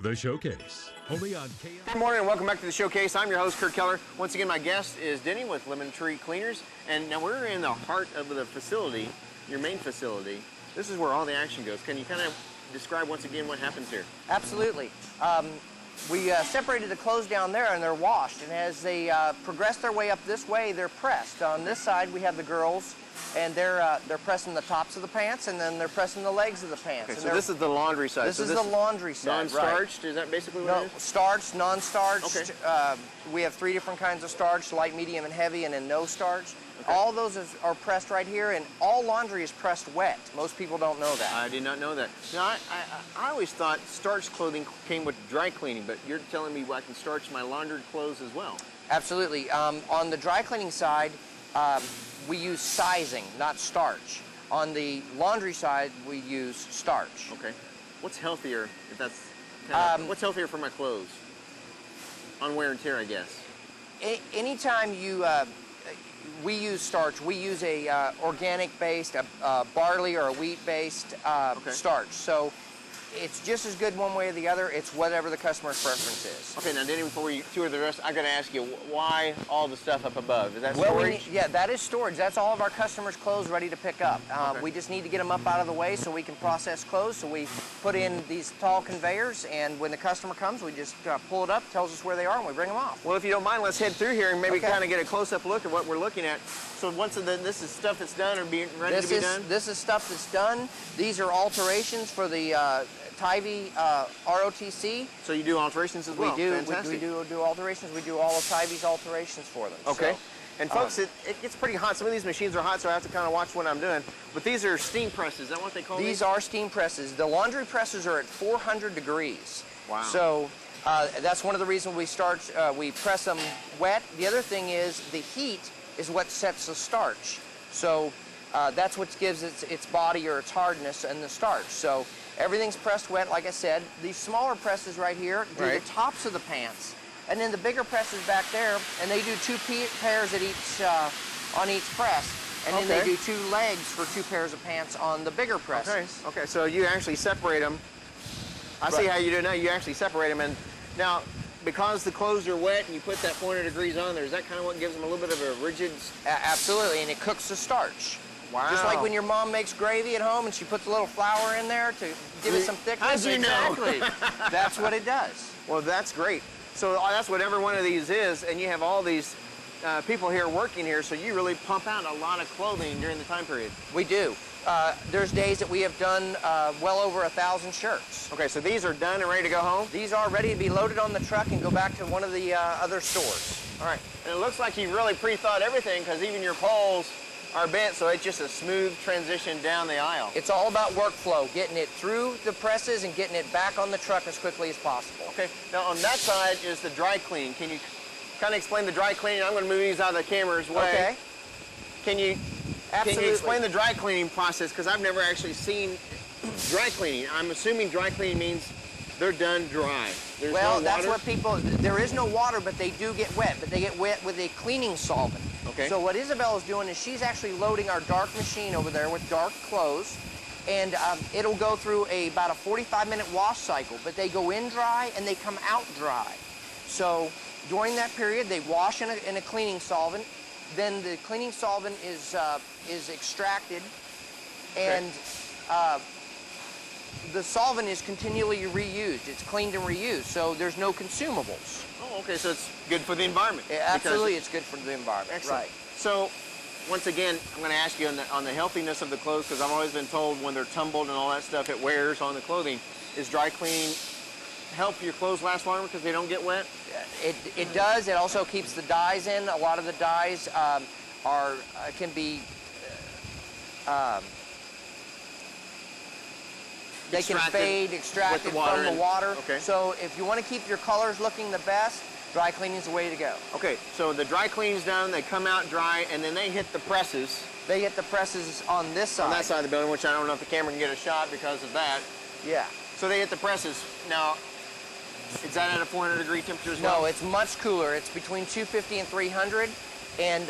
The Showcase, only on KVHC. Good morning and welcome back to The Showcase. I'm your host, Kurt Keller. Once again, my guest is Denny with Lemon Tree Cleaners. And now we're in the heart of the facility, your main facility. This is where all the action goes. Can you kind of describe once again what happens here? Absolutely. We separated the clothes down there and they're washed. And as they progress their way up this way, they're pressed. On this side, we have the girls, and they're pressing the tops of the pants, and then they're pressing the legs of the pants. Okay, so this is the laundry side. This is the laundry side, non-starched, right. Is that basically what it is? Starched, non-starched. Okay. We have 3 different kinds of starch, light, medium, and heavy, and then no starch. Okay. All those are pressed right here, and all laundry is pressed wet. Most people don't know that. I did not know that. Now, I always thought starched clothing came with dry cleaning, but you're telling me I can starch my laundered clothes as well. Absolutely. On the dry cleaning side, we use sizing, not starch. On the laundry side, we use starch. Okay. What's healthier, if that's what's healthier for my clothes? On wear and tear, I guess. Anytime we use starch, we use a organic-based, barley or a wheat-based starch. So it's just as good one way or the other. It's whatever the customer's preference is. Okay, now Denny, before we tour the rest, I got to ask you, why all the stuff up above? Is that storage? Yeah, that is storage. That's all of our customers' clothes ready to pick up. Okay. We just need to get them up out of the way so we can process clothes. So we put in these tall conveyors, and when the customer comes, we just pull it up, tells us where they are, and we bring them off. Well, if you don't mind, let's head through here and maybe kind of get a close-up look at what we're looking at. So once this is stuff that's done or being ready to be done? This is stuff that's done. These are alterations for the Tivy ROTC. So you do alterations as well? We do. Fantastic. We do alterations. We do all of Tivy's alterations for them. Okay. So, and folks, it gets pretty hot. Some of these machines are hot, so I have to kind of watch what I'm doing. But these are steam presses. Is that what they call these? These are steam presses. The laundry presses are at 400 degrees. Wow. So that's one of the reasons we press them wet. The other thing is the heat is what sets the starch. So that's what gives its body or its hardness and the starch. So everything's pressed wet, like I said. These smaller presses right here do the tops of the pants. And then the bigger presses back there, and they do 2 pairs at each, on each press. And then they do 2 legs for 2 pairs of pants on the bigger presses. Okay, so you actually separate them. I see how you do it now. You actually separate them. And now, because the clothes are wet and you put that 400 degrees on there, is that kind of what gives them a little bit of a rigid... Absolutely, and it cooks the starch. Wow. Just like when your mom makes gravy at home and she puts a little flour in there to give it some thickness. How'd you know? Exactly. That's what it does. Well, that's great. So that's what every one of these is, and you have all these people here working here, so you really pump out a lot of clothing during the time period. We do. There's days that we have done well over 1,000 shirts. Okay, so these are done and ready to go home? These are ready to be loaded on the truck and go back to one of the other stores. All right, and it looks like you really pre-thought everything, because even your poles are bent, so it's just a smooth transition down the aisle. It's all about workflow, getting it through the presses and getting it back on the truck as quickly as possible. Okay, now on that side is the dry clean. Can you kind of explain the dry cleaning? I'm going to move these out of the camera's way. Okay. Can you explain the dry cleaning process? Because I've never actually seen dry cleaning. I'm assuming dry cleaning means they're done dry. There's no water? That's what there is no water, but they do get wet, but they get wet with a cleaning solvent. Okay. So what Isabel is doing is she's actually loading our dark machine over there with dark clothes, and it'll go through about a 45-minute wash cycle, but they go in dry and they come out dry. So during that period, they wash in a cleaning solvent, then the cleaning solvent is extracted, and the solvent is continually reused. It's cleaned and reused, so there's no consumables. Oh, okay, so it's good for the environment. Absolutely, it's good for the environment. Excellent. Right. So, once again, I'm going to ask you on the healthiness of the clothes, because I've always been told when they're tumbled and all that stuff, it wears on the clothing. Is dry cleaning help your clothes last longer because they don't get wet? It does. It also keeps the dyes in. A lot of the dyes can be they can fade, extracted from the water. Okay. So if you want to keep your colors looking the best, dry cleaning is the way to go. Okay, so the dry cleaning's done, they come out dry, and then they hit the presses. They hit the presses on this side. On that side of the building, which I don't know if the camera can get a shot because of that. Yeah. So they hit the presses. Now, is that at a 400-degree temperature as well? No, it's much cooler. It's between 250 and 300. And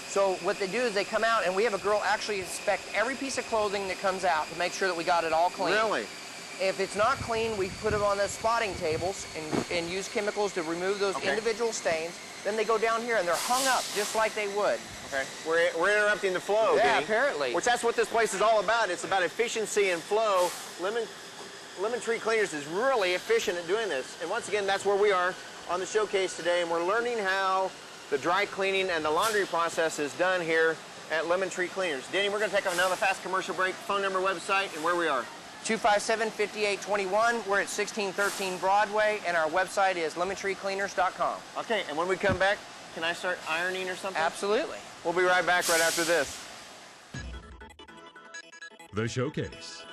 so what they do is they come out, and we have a girl actually inspect every piece of clothing that comes out to make sure that we got it all clean. Really? If it's not clean, we put them on the spotting tables and use chemicals to remove those individual stains. Then they go down here and they're hung up just like they would. Okay. We're interrupting the flow. Yeah, Denny, apparently. Which that's what this place is all about. It's about efficiency and flow. Lemon Tree Cleaners is really efficient at doing this. And once again, that's where we are on the showcase today, and we're learning how the dry cleaning and the laundry process is done here at Lemon Tree Cleaners. Denny, we're going to take another fast commercial break. Phone number, website, and where we are. 257-5821. We're at 1613 Broadway, and our website is lemontreecleaners.com. Okay, and when we come back, can I start ironing or something? Absolutely. We'll be right back right after this. The Showcase,